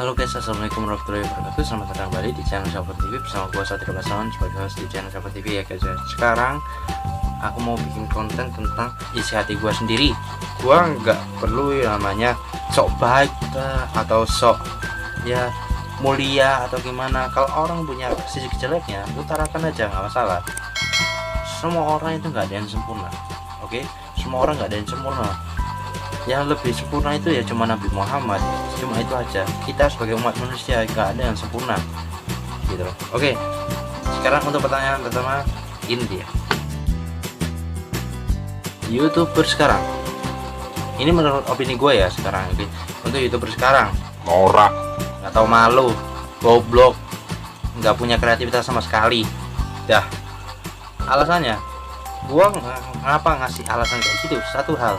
Halo guys, assalamualaikum warahmatullahi wabarakatuh. Selamat datang kembali di channel Sahabat TV bersama gua Satrio Basawan sebagai host di channel Sahabat TV ya guys. Sekarang aku mau bikin konten tentang isi hati gua sendiri. Gua nggak perlu yang namanya sok baik atau sok ya mulia atau gimana. Kalau orang punya sisi jeleknya, utarakan aja, nggak masalah. Semua orang itu nggak ada yang sempurna, oke? Semua orang nggak ada yang sempurna. Yang lebih sempurna itu ya cuma Nabi Muhammad, cuma itu aja. Kita sebagai umat manusia gak ada yang sempurna gitu loh. Oke, sekarang untuk pertanyaan pertama, ini dia, YouTuber sekarang ini menurut opini gue ya sekarang, oke? Untuk YouTuber sekarang norak, nggak tahu malu, goblok, nggak punya kreativitas sama sekali. Dah, alasannya gue ngapa ngasih alasan kayak gitu? Satu hal,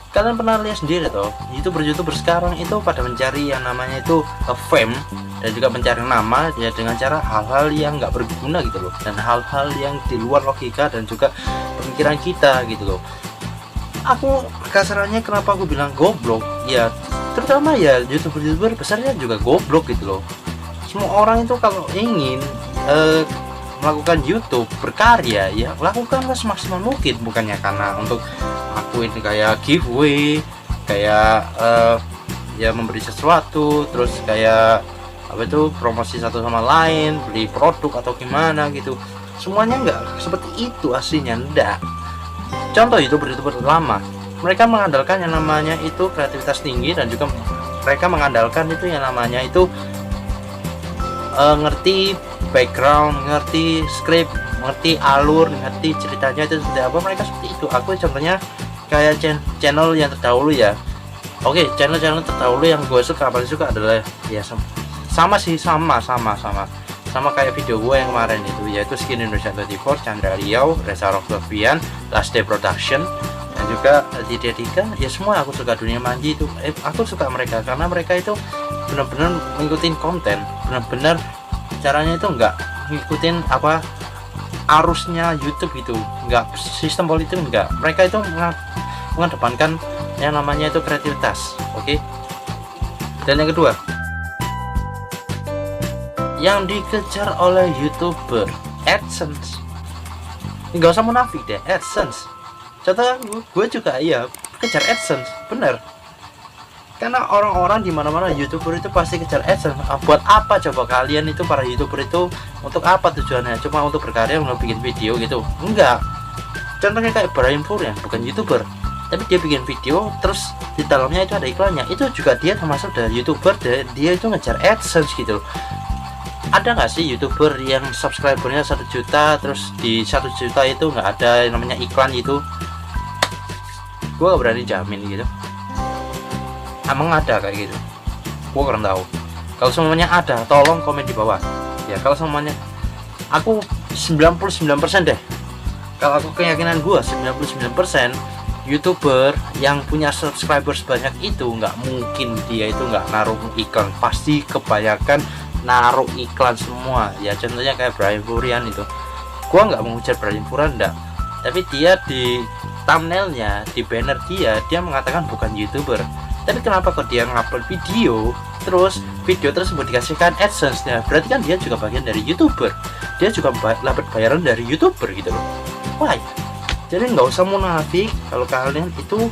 kalian pernah lihat sendiri toh, YouTuber sekarang itu pada mencari yang namanya itu fame dan juga mencari nama ya dengan cara hal-hal yang nggak berguna gitu loh, dan hal-hal yang di luar logika dan juga pemikiran kita gitu loh. Aku kasarannya kenapa aku bilang goblok ya, terutama ya YouTuber besarnya juga goblok gitu loh. Semua orang itu kalau ingin melakukan YouTube berkarya ya lakukanlah semaksimal mungkin, bukannya karena untuk aku ini kayak giveaway, kayak ya memberi sesuatu, terus kayak apa itu promosi satu sama lain, beli produk atau gimana gitu. Semuanya enggak seperti itu aslinya, enggak. Contoh YouTuber lama, mereka mengandalkan yang namanya itu kreativitas tinggi dan juga mereka mengandalkan itu yang namanya itu ngerti background, ngerti skrip, ngerti alur, ngerti ceritanya itu seperti apa. Mereka seperti itu. Aku contohnya kayak channel yang terdahulu ya. Oke, channel terdahulu yang gue suka paling suka adalah ya sama kayak video gue yang kemarin itu, yaitu Skin Indonesia 24, Chandra Riau, Reza Roktovian, Last Day Production, dan juga Didi Dika. Ya semua aku suka. Dunia Manji itu aku suka mereka karena mereka itu benar-benar mengikuti konten, benar-benar caranya itu enggak ngikutin apa arusnya YouTube itu, enggak sistem politik, enggak. Mereka itu mengedepankan yang namanya itu kreativitas, oke? Dan yang kedua, yang dikejar oleh YouTuber AdSense. Enggak usah munafik deh, AdSense. Contoh gue juga ya kejar AdSense, bener. Karena orang-orang di mana-mana YouTuber itu pasti kejar AdSense. Buat apa coba kalian itu para YouTuber itu, untuk apa tujuannya? Cuma untuk berkarya, untuk bikin video gitu? Enggak. Contohnya kayak Brahim Furian, bukan YouTuber, tapi dia bikin video terus di dalamnya itu ada iklannya. Itu juga dia termasuk dari YouTuber, dia itu ngejar AdSense gitu loh. Ada nggak sih YouTuber yang subscribernya 1 juta terus di 1 juta itu nggak ada yang namanya iklan gitu? Gue gak berani jamin gitu. Emang ada kayak gitu? Gue kurang tahu. Kalau semuanya ada, tolong komen di bawah ya. Kalau semuanya, aku 99% deh, kalau aku keyakinan gue 99% YouTuber yang punya subscriber sebanyak itu nggak mungkin dia itu nggak naruh iklan. Pasti kebanyakan naruh iklan semua ya. Contohnya kayak Brahim Furian itu, gue nggak mengujar Brahim Furian enggak, tapi dia di thumbnailnya, di banner dia mengatakan bukan YouTuber. Tapi kenapa kok dia ngupload video, terus video tersebut dikasihkan AdSense-nya? Berarti kan dia juga bagian dari YouTuber, dia juga dapat bayaran dari YouTuber gitu loh. Why? Jadi nggak usah munafik. Kalau kalian itu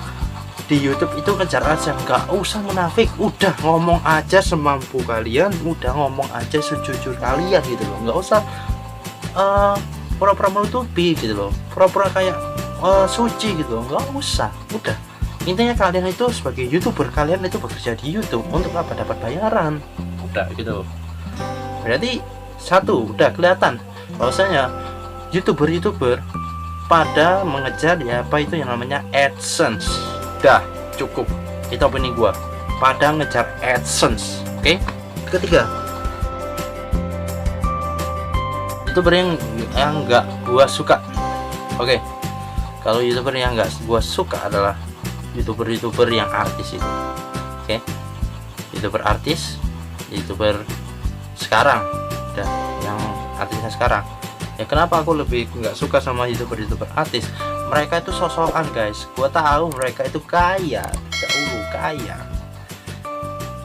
di YouTube itu ngejar aja, nggak usah munafik. Udah ngomong aja semampu kalian, udah ngomong aja sejujur kalian gitu loh. Nggak usah pura-pura menutupi gitu loh, pura-pura kayak suci gitu loh. Nggak usah. Udah, intinya kalian itu sebagai YouTuber, kalian itu bekerja di YouTube untuk apa? Dapat bayaran. Udah gitu. Berarti satu udah kelihatan bahwasanya YouTuber pada mengejar ya apa itu yang namanya AdSense. Udah cukup, itu opini gua, pada ngejar AdSense. Oke? Ketiga, YouTuber yang nggak gua suka. Oke, kalau YouTuber yang nggak gua suka adalah YouTuber yang artis itu. Oke, YouTuber artis, YouTuber sekarang, udah yang artisnya sekarang. Ya kenapa aku lebih nggak suka sama YouTuber artis? Mereka itu sosokan guys. Gua tahu mereka itu kaya, dahulu kaya.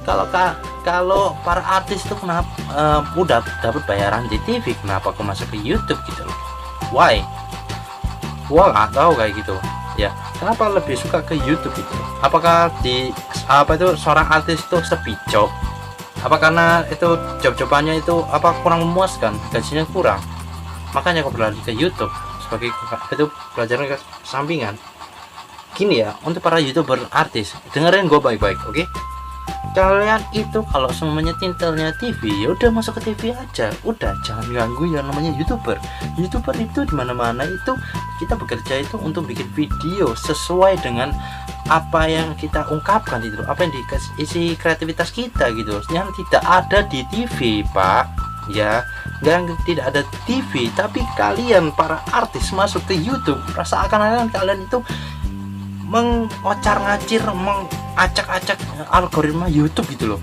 kalau para artis itu kenapa udah dapat bayaran di TV, kenapa aku masuk ke YouTube gitu loh? Why? Gua nggak tahu kayak gitu ya. Kenapa lebih suka ke YouTube gitu? Apakah di apa itu seorang artis itu sepi job? Apa karena itu job-jobannya itu apa kurang memuaskan, gajinya kurang, makanya aku beralih ke YouTube sebagai itu pelajaran sampingan. Gini ya, untuk para YouTuber artis, dengerin gue baik-baik, oke? Kalian itu kalau semuanya tintelnya TV, ya udah masuk ke TV aja, udah jangan ganggu yang namanya YouTuber. YouTuber itu dimana-mana itu kita bekerja itu untuk bikin video sesuai dengan apa yang kita ungkapkan gitu, apa yang isi kreativitas kita gitu, yang tidak ada di TV, Pak. Ya, tidak ada TV, tapi kalian para artis masuk ke YouTube, seakan-akan kalian itu mengocar-ngacir, mengacak-acak algoritma YouTube gitu loh.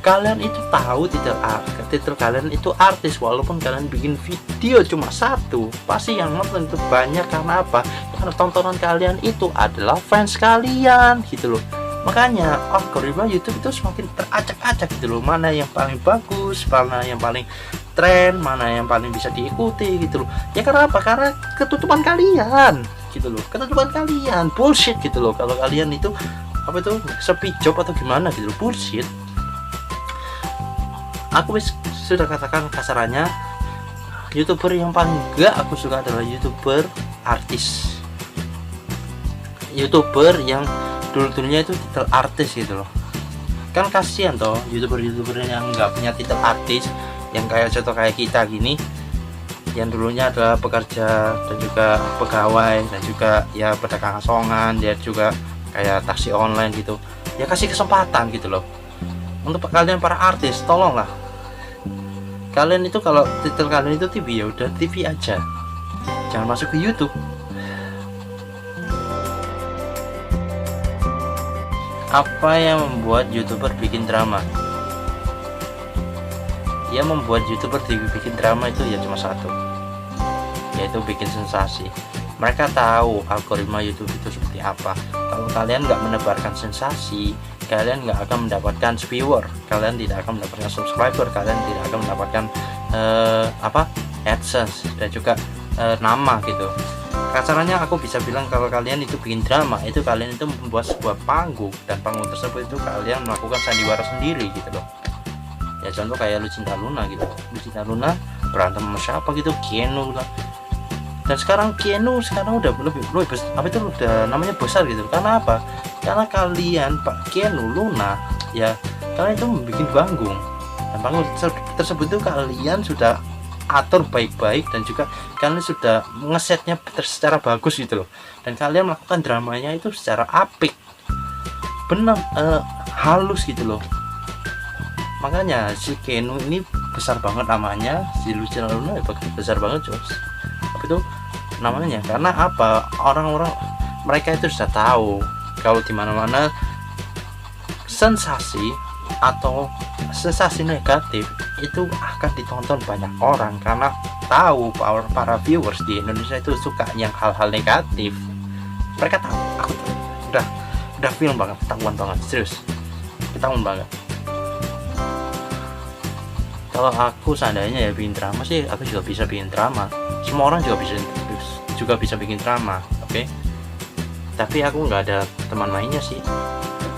Kalian itu tahu titel kalian itu artis, walaupun kalian bikin video cuma satu, pasti yang nonton itu banyak. Karena apa? Karena tontonan kalian itu adalah fans kalian gitu loh. Makanya algoritma YouTube itu semakin teracak-acak gitu loh, mana yang paling bagus, mana yang paling tren, mana yang paling bisa diikuti gitu loh. Ya karena apa? Karena ketutupan kalian gitu loh, ketutupan kalian bullshit gitu loh. Kalau kalian itu apa itu sepi job atau gimana gitu loh, bullshit. Aku sudah katakan kasarannya, YouTuber yang paling gak aku suka adalah YouTuber artis, YouTuber yang dulunya itu titel artis gitu loh. Kan kasihan toh YouTuber yang nggak punya titel artis, yang kayak contoh kayak kita gini, yang dulunya adalah pekerja dan juga pegawai dan juga ya pedagang asongan, dia juga kayak taksi online gitu. Ya kasih kesempatan gitu loh. Untuk kalian para artis, tolonglah. Kalian itu kalau titel kalian itu TV, ya udah TV aja. Jangan masuk ke YouTube. Apa yang membuat YouTuber bikin drama? Yang membuat YouTuber bikin drama itu ya cuma satu, yaitu bikin sensasi. Mereka tahu algoritma YouTube itu seperti apa. Kalau kalian nggak menebarkan sensasi, kalian nggak akan mendapatkan viewer, kalian tidak akan mendapatkan subscriber, kalian tidak akan mendapatkan AdSense dan juga nama gitu. Kasarannya aku bisa bilang kalau kalian itu bikin drama, itu kalian itu membuat sebuah panggung, dan panggung tersebut itu kalian melakukan sandiwara sendiri gitu loh. Ya contoh kayak Lucinta Luna gitu, Lucinta Luna berantem sama siapa gitu, Keanu lah. Dan sekarang Keanu udah lebih apa itu udah namanya besar gitu. Karena apa? Karena kalian Pak Keanu Luna ya, kalian itu membuat panggung, dan panggung tersebut itu kalian sudah atur baik-baik, dan juga kalian sudah ngesetnya secara bagus gitu loh, dan kalian melakukan dramanya itu secara apik, benar halus gitu loh. Makanya si Keanu ini besar banget namanya, si Lucinta Luna besar banget Jos. Apa itu namanya? Karena apa? Orang-orang mereka itu sudah tahu kalau di mana-mana sensasi atau sensasi negatif itu akan ditonton banyak orang, karena tahu para viewers di Indonesia itu suka yang hal-hal negatif. Mereka tahu, aku tahu. Udah film banget, ketahuan banget, serius ketahuan banget. Kalau aku seandainya ya bikin drama sih, aku juga bisa bikin drama. Semua orang juga bisa bikin drama, oke? Tapi aku nggak ada teman mainnya sih.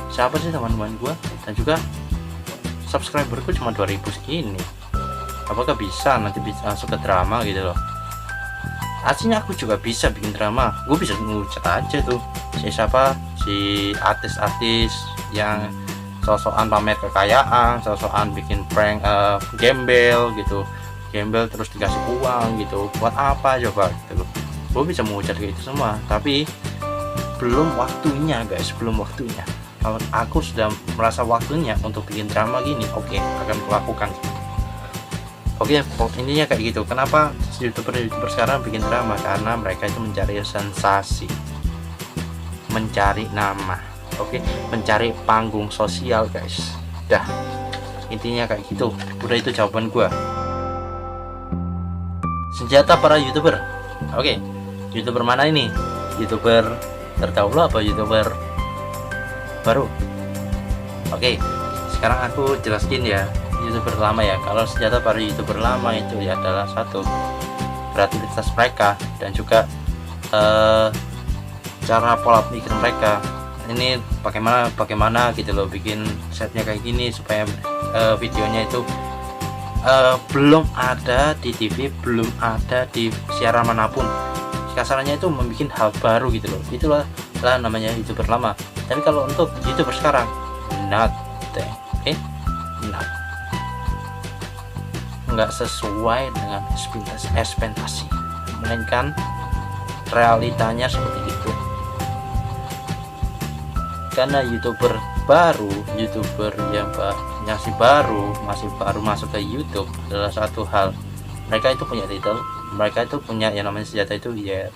Siapa sih teman-teman gua? Dan juga subscriberku cuma 2000 segini. Apakah bisa nanti bisa masuk ke drama gitu loh? Aslinya aku juga bisa bikin drama. Gue bisa ngucat aja tuh si artis-artis yang sosokan pamer kekayaan, sosokan bikin prank, gembel gitu, gembel terus dikasih uang gitu. Buat apa coba gitu loh? Gue bisa mengucap kayak gitu semua, tapi belum waktunya guys, belum waktunya. Kalau aku sudah merasa waktunya untuk bikin drama gini, oke, akan kulakukan. Oke, intinya kayak gitu. Kenapa youtuber sekarang bikin drama? Karena mereka itu mencari sensasi, mencari nama, oke, mencari panggung sosial guys. Dah, intinya kayak gitu. Udah, itu jawaban gua. Senjata para youtuber. Oke, youtuber mana ini? Youtuber terdahulu apa youtuber baru? Oke, sekarang aku jelasin ya YouTuber lama ya. Kalau senjata baru YouTuber lama itu ya adalah satu, kreativitas mereka dan juga cara pola pikir mereka. Ini bagaimana gitu loh, bikin setnya kayak gini supaya videonya itu belum ada di TV, belum ada di siaran manapun. Kasarannya itu membuat hal baru gitu loh. Itulah namanya YouTuber lama. Tapi kalau untuk YouTuber sekarang, nothing, oke? Nah, nggak sesuai dengan ekspektasi, melainkan realitanya seperti itu. Karena YouTuber baru, YouTuber yang masih baru masuk ke YouTube adalah satu hal, mereka itu punya title, mereka itu punya yang namanya senjata itu ya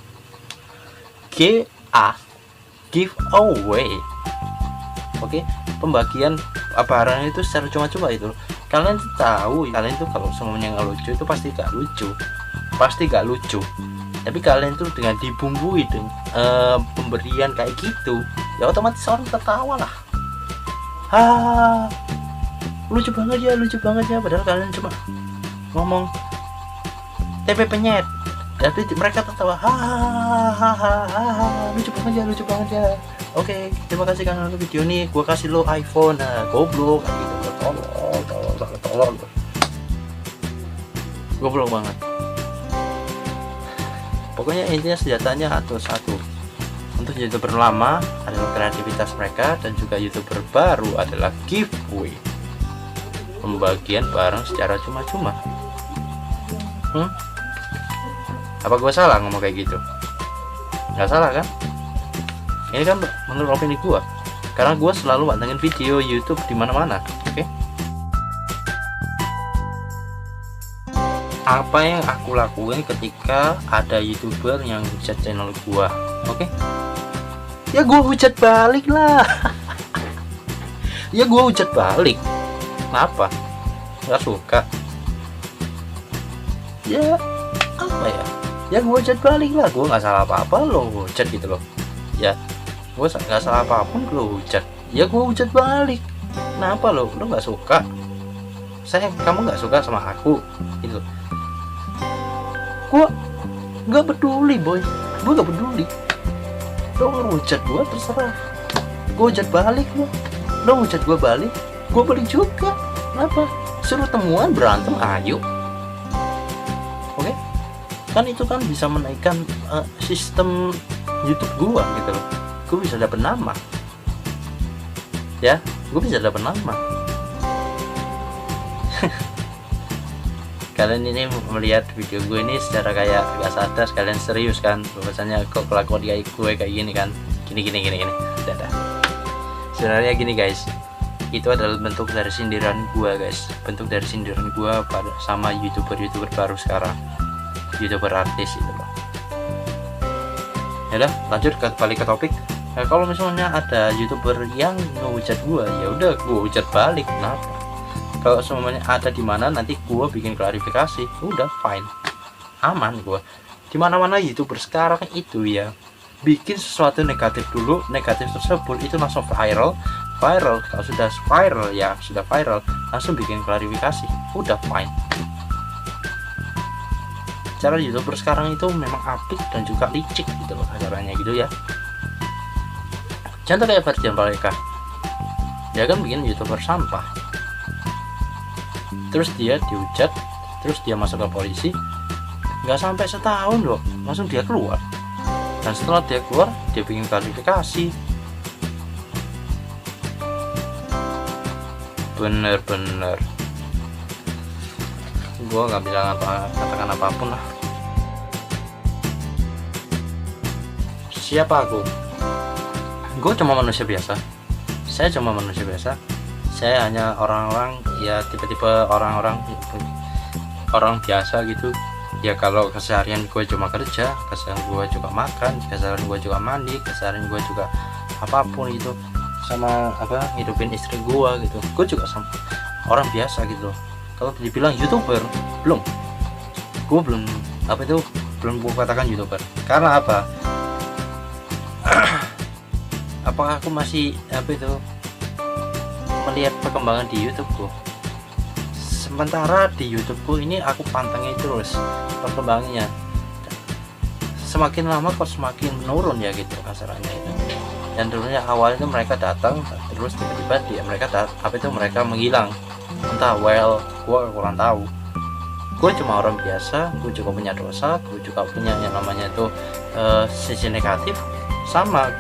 giveaway. Oke, pembagian barang itu secara cuma-cuma itu. Kalian tahu, kalian tuh kalau semuanya nggak lucu itu pasti gak lucu. Tapi kalian tuh dengan dibumbui dengan pemberian kayak gitu, ya otomatis orang tertawa lah. Lucu banget ya, padahal kalian cuma ngomong TP penyet, tapi mereka tertawa. Lucu banget ya. Oke, terima kasih karena nonton video ini. Gua kasih lo iPhone. Goblok kayak gitu. Tolol. Goblok banget. Pokoknya intinya senjatanya satu. Untuk YouTuber lama adalah kreativitas mereka, dan juga YouTuber baru adalah giveaway, pembagian barang secara cuma-cuma. Apa gue salah ngomong kayak gitu? Nggak salah kan? Ini kan menurut opini gue, karena gue selalu pantengin video YouTube di mana-mana. Oke? Apa yang aku lakuin ketika ada YouTuber yang hujat channel gue? Oke? Ya gue hujat balik lah. Kenapa? Nggak suka? Ya apa ya? Ya gue hujat balik lah. Gue nggak salah apa-apa lo hujat gitu loh. Ya gue nggak salah apapun lo hujat. Ya gue hujat balik. Kenapa lo nggak suka? Kamu nggak suka sama aku gitu. Gue nggak peduli boy, gue nggak peduli. Lo ngehujat gue terserah, gue hujat balik lo ngehujat gue balik juga. Kenapa? Suruh temuan berantem, ayo. Oke? Kan itu kan bisa menaikkan sistem YouTube gue gitu loh. Gue bisa dapet nama, ya, gue bisa dapet nama. Kalian ini melihat video gue ini secara kayak gak sadar, kalian serius kan bahwasanya kok kelakuan gue kayak gini kan, gini. Dadah. Sebenarnya gini guys, itu adalah bentuk dari sindiran gue guys, bentuk dari sindiran gue sama YouTuber baru sekarang, YouTuber artis itu loh. Ya udah, lanjut balik ke topik. Nah, kalau misalnya ada YouTuber yang ngehujat gue, ya udah gue hujat balik. Kenapa? Kalau semuanya ada di mana, nanti gue bikin klarifikasi, udah fine, aman. Gue di mana-mana YouTuber sekarang itu ya bikin sesuatu negatif dulu, negatif tersebut itu langsung viral. Kalau sudah viral ya sudah viral, langsung bikin klarifikasi, udah fine. Cara YouTuber sekarang itu memang apik dan juga licik gitu loh caranya gitu ya. Contoh kayak Ferdian Paleka, dia kan bikin YouTuber sampah, terus dia dihujat, terus dia masuk ke polisi, nggak sampai setahun loh langsung dia keluar. Dan setelah dia keluar, dia bikin klarifikasi. Bener-bener gue nggak bisa katakan apapun lah. Siapa aku? Gue cuma manusia biasa. Saya hanya orang-orang ya, tipe-tipe orang biasa gitu ya. Kalau keseharian gue cuma kerja, keseharian gue juga makan, keseharian gue juga mandi, keseharian gue juga apapun itu, sama hidupin istri gue gitu. Gue juga sama orang biasa gitu loh. Kalau dibilang YouTuber, belum gue katakan YouTuber. Karena apa? Apakah aku masih melihat perkembangan di YouTubeku. Sementara di YouTubeku ini aku pantengin terus perkembangannya, semakin lama kok semakin menurun ya gitu kasarannya itu. Dan dulunya awalnya mereka datang terus tiba-tiba mereka menghilang, entah gue kurang tahu. Gue cuma orang biasa, gue juga punya dosa, gue juga punya yang namanya itu sisi negatif.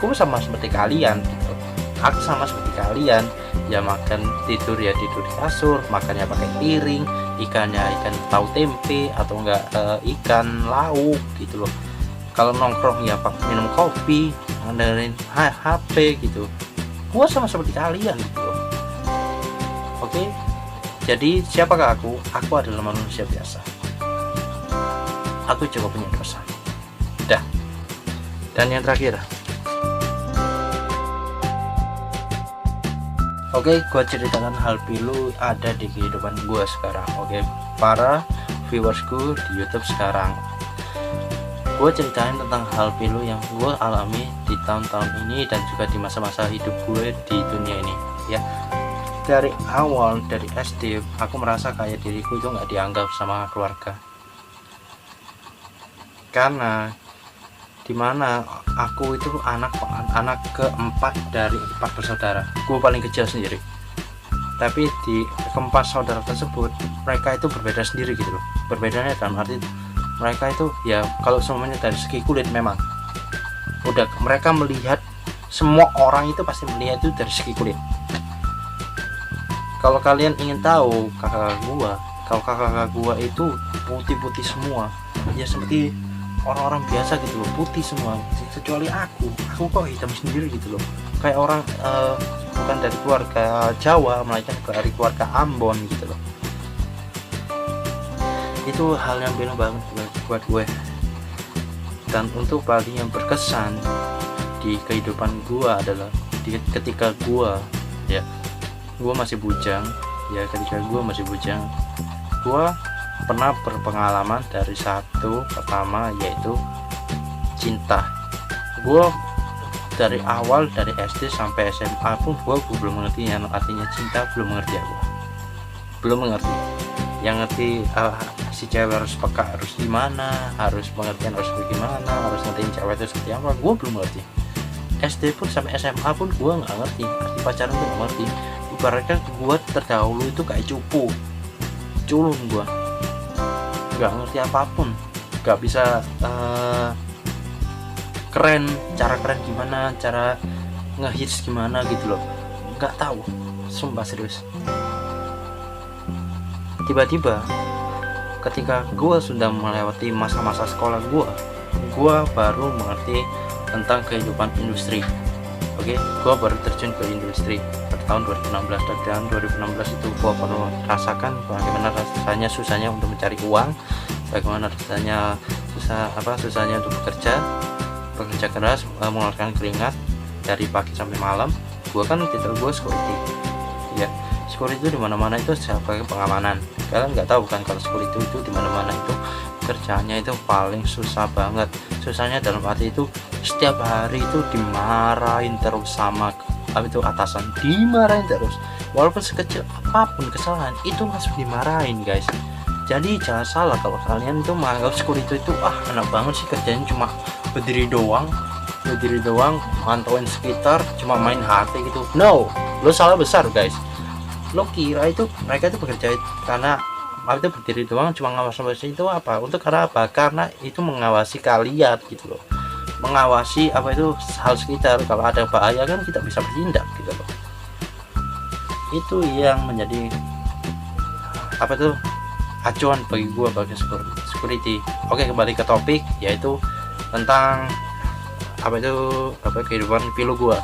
Gue sama seperti kalian gitu. Aku sama seperti kalian, ya makan tidur ya tidur di kasur, makannya pakai piring, ikannya ikan tahu tempe atau enggak ikan lauk gitu loh. Kalau nongkrong ya minum kopi, ngandelin HP gitu. Gua sama seperti kalian gitu loh. Oke. Jadi siapakah aku? Aku adalah manusia biasa. Aku juga punya dosa. Dah. Dan yang terakhir, oke, gua ceritakan hal pilu ada di kehidupan gua sekarang. Oke, para viewersku di YouTube sekarang, gue ceritain tentang hal pilu yang gue alami di tahun-tahun ini dan juga di masa-masa hidup gue di dunia ini ya. Dari awal, dari SD, aku merasa kayak diriku itu nggak dianggap sama keluarga, karena dimana aku itu anak keempat dari 4 bersaudara. Gue paling kecil sendiri, tapi di keempat saudara tersebut mereka itu berbeda sendiri gitu loh. Berbedanya dalam arti mereka itu ya kalau semuanya dari segi kulit, memang udah mereka melihat, semua orang itu pasti melihat itu dari segi kulit. Kalau kalian ingin tahu kakak gua itu putih-putih semua ya, seperti orang-orang biasa gitu loh, putih semua, kecuali aku kok hitam sendiri gitu loh, kayak orang bukan dari keluarga Jawa melainkan dari keluarga Ambon gitu loh. Itu hal yang beda banget buat gue. Dan untuk paling yang berkesan di kehidupan gue adalah ketika gue masih bujang ya. Ketika gue masih bujang, gue pernah berpengalaman dari satu pertama, yaitu cinta. Gue dari awal, dari SD sampai SMA pun gue belum mengerti yang artinya cinta, belum mengerti. Yang ngerti si cewek harus peka harus gimana, harus pengertian harus bagaimana, harus ngertiin cewek itu seperti apa, gue belum ngerti. SD pun sampai SMA pun gue nggak ngerti arti pacaran, gue nggak ngerti. Ibaratnya gue terdahulu itu kayak culun, gue nggak ngerti apapun, nggak bisa cara keren gimana, cara ngehits gimana gitu loh, nggak tahu, sumpah serius. Tiba-tiba ketika gue sudah melewati masa-masa sekolah gue baru mengerti tentang kehidupan industri. Oke, gue baru terjun ke industri pada tahun 2016. Dan tahun 2016 itu gue baru rasakan bagaimana rasanya susahnya untuk mencari uang, bagaimana rasanya susahnya untuk bekerja keras, mengeluarkan keringat dari pagi sampai malam. Gue kan titel gue security ya. Security itu dimana-mana itu sebagai pengamanan. Kalian nggak tahu kan kalau security itu dimana-mana itu kerjanya itu paling susah banget. Susahnya dalam arti itu setiap hari itu dimarahin terus sama atasan, dimarahin terus. Walaupun sekecil apapun kesalahan itu langsung dimarahin guys. Jadi jangan salah kalau kalian itu menganggap security itu enak banget sih, kerjanya cuma berdiri doang mantauin sekitar, cuma main HP gitu. No, lo salah besar guys. Lo kira itu mereka itu bekerja karena itu berdiri doang cuma ngawasi itu apa, untuk karena apa? Karena itu mengawasi kalian gitu loh, mengawasi hal sekitar. Kalau ada bahaya kan kita bisa bertindak gitu loh. Itu yang menjadi acuan bagi gua bagi security. Oke, kembali ke topik, yaitu tentang kehidupan pilu gua.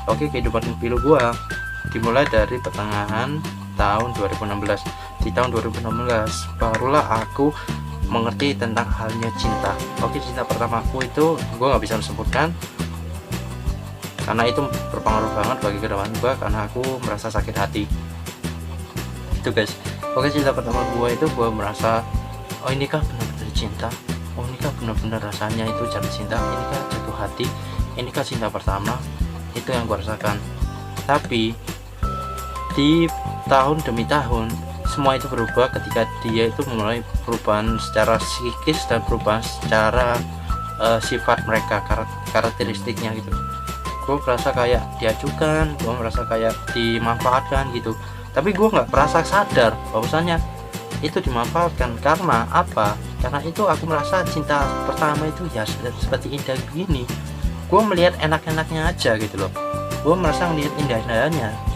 Oke, kehidupan pilu gua dimulai dari pertengahan tahun 2016. Di tahun 2016 barulah aku mengerti tentang halnya cinta. Oke, cinta pertamaku itu gue nggak bisa sebutkan karena itu berpengaruh banget bagi kedepan gue, karena aku merasa sakit hati itu guys. Oke, cinta pertama gue itu gue merasa, oh ini kah benar-benar cinta, oh ini kah benar-benar rasanya itu jatuh cinta, ini kah jatuh hati, ini kah cinta pertama. Itu yang gue rasakan. Tapi di tahun demi tahun semua itu berubah ketika dia itu mulai perubahan secara psikis dan perubahan secara sifat mereka, karakteristiknya gitu. Gue merasa kayak diajukan, gue merasa kayak dimanfaatkan gitu, tapi gue nggak merasa sadar bahwasanya itu dimanfaatkan. Karena apa? Karena itu aku merasa cinta pertama itu ya seperti indah begini, gue melihat enak-enaknya aja gitu loh, gue merasa melihat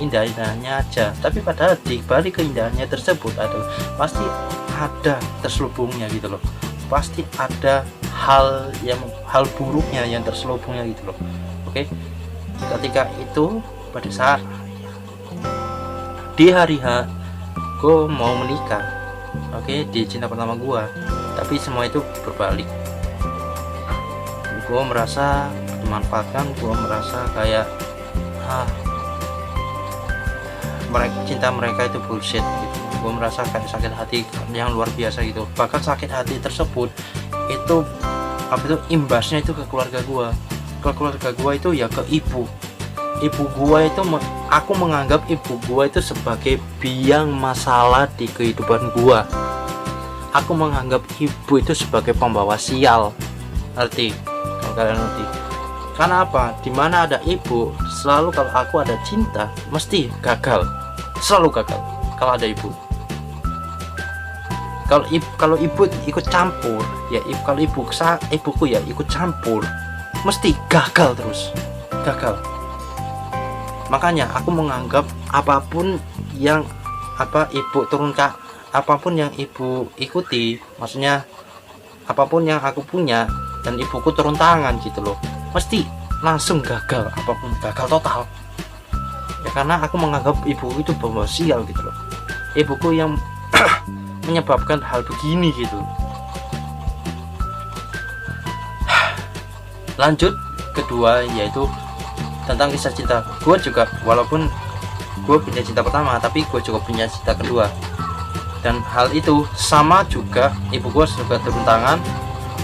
indah-indahnya aja. Tapi padahal di balik keindahannya tersebut pasti ada terselubungnya gitu loh, pasti ada hal buruknya yang terselubungnya gitu loh. Oke, ketika itu pada saat di hari H gue mau menikah, oke, di cinta pertama gue, tapi semua itu berbalik. Gue merasa dimanfaatkan, gue merasa kayak cinta mereka itu bullshit gitu. Gue merasa kayak sakit hati yang luar biasa gitu. Bahkan sakit hati tersebut itu imbasnya itu ke keluarga gue. Ke keluarga gue itu ya ke ibu gue itu, aku menganggap ibu gue itu sebagai biang masalah di kehidupan gue. Aku menganggap ibu itu sebagai pembawa sial, ngerti? Kalau kalian ngerti, karena apa? Dimana ada ibu, selalu kalau aku ada cinta mesti gagal, selalu gagal kalau ada ibu. Kalau ibu ikut campur ya, kalau ibuku ya ikut campur, mesti gagal terus, gagal. Makanya aku menganggap apapun yang ibu apapun yang ibu ikuti, maksudnya apapun yang aku punya dan ibuku turun tangan gitu loh, mesti langsung gagal, apapun gagal total ya. Karena aku menganggap ibuku itu pembawa sial gitu loh, ibuku yang menyebabkan hal begini gitu. Lanjut kedua, yaitu tentang kisah cinta. Gue juga, walaupun gue punya cinta pertama, tapi gue juga punya cinta kedua, dan hal itu sama juga. Ibu gue juga turun tangan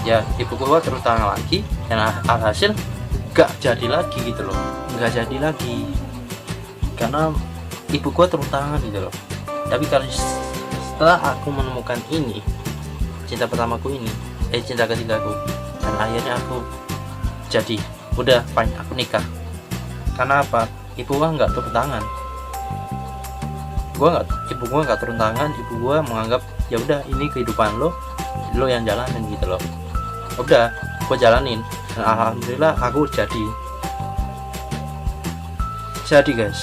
ya, ibu gue turun tangan lagi, dan alhasil gak jadi lagi gitu loh, gak jadi lagi karena ibu gue turun tangan gitu loh. Tapi kalau setelah aku menemukan ini, cinta pertamaku ini, cinta ketigaku, dan akhirnya aku jadi udah fine, aku nikah. Karena apa? Ibu gua nggak turun tangan, ibu gua nggak turun tangan. Ibu gua menganggap ya udah, ini kehidupan lo yang jalanin gitu loh. Udah, gua jalanin, dan alhamdulillah aku jadi guys.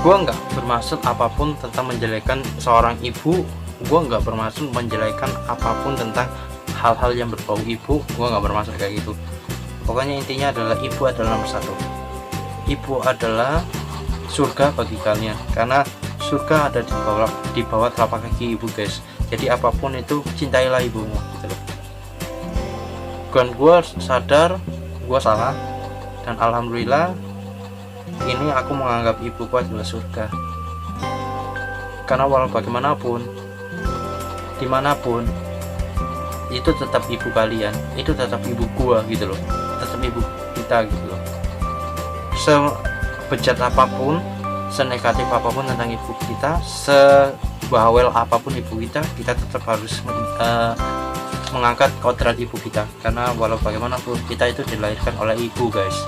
Gua nggak bermaksud apapun tentang menjelekkan seorang ibu, gua nggak bermaksud menjelekkan apapun tentang hal-hal yang berbau ibu, gua nggak bermaksud kayak gitu. Pokoknya intinya adalah ibu adalah nomor satu. Ibu adalah surga bagi kalian, karena surga ada di bawah telapak kaki ibu guys. Jadi apapun itu, cintailah ibumu gitu loh. Dan gue sadar gue salah, dan alhamdulillah ini aku menganggap ibuku adalah surga. Karena walau bagaimanapun, dimanapun, itu tetap ibu kalian, itu tetap ibu gua gitu loh, tetap ibu kita gitu loh. Sebejat apapun, senegatif apapun tentang ibu kita, sebawel apapun ibu kita tetap harus mengangkat kodrat ibu kita. Karena walau bagaimanapun, kita itu dilahirkan oleh ibu guys,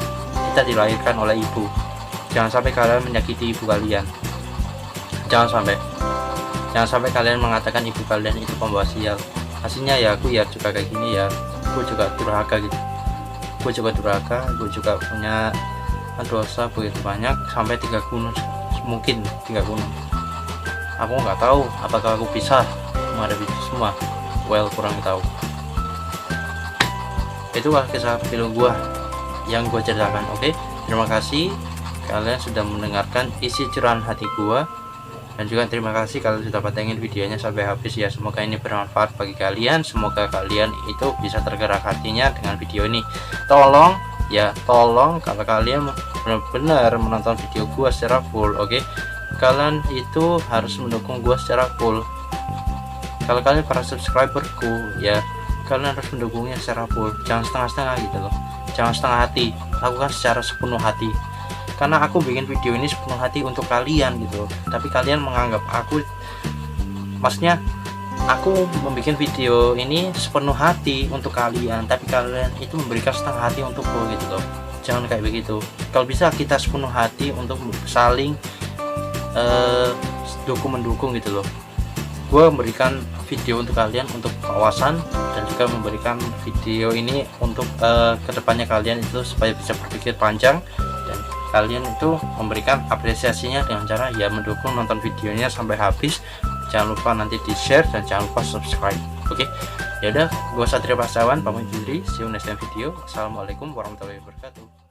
kita dilahirkan oleh ibu. Jangan sampai kalian menyakiti ibu kalian, jangan sampai kalian mengatakan ibu kalian itu pembawa sial. Aslinya ya aku ya juga kayak gini ya, aku juga durhaka gitu, gue juga punya dosa begitu banyak, sampai 3 gunung, mungkin 3 gunung. Aku nggak tahu apakah aku bisa menghadapi itu semua, kurang tahu. Itulah kisah film gua yang gue ceritakan. Oke, terima kasih kalian sudah mendengarkan isi curahan hati gua. Dan juga terima kasih kalian sudah pantengin videonya sampai habis ya. Semoga ini bermanfaat bagi kalian. Semoga kalian itu bisa tergerak hatinya dengan video ini. Tolong kalau kalian benar-benar menonton video gua secara full, oke? Kalian itu harus mendukung gua secara full. Kalau kalian para subscriberku ya, kalian harus mendukungnya secara full. Jangan setengah-setengah gitu loh. Jangan setengah hati. Lakukan secara sepenuh hati. karena aku bikin video ini sepenuh hati untuk kalian gitu. Tapi kalian menganggap aku, maksudnya aku membuat video ini sepenuh hati untuk kalian, tapi kalian itu memberikan setengah hati untukku gitu loh. Jangan kayak begitu. Kalau bisa kita sepenuh hati untuk saling mendukung gitu loh. Gue memberikan video untuk kalian untuk wawasan, dan juga memberikan video ini untuk kedepannya kalian itu supaya bisa berpikir panjang, dan kalian itu memberikan apresiasinya dengan cara ya mendukung, nonton videonya sampai habis. Jangan lupa nanti di share dan jangan lupa subscribe. Oke, ya udah, gue Satria Pasawan pamit diri. See you next time video. Assalamualaikum warahmatullahi wabarakatuh.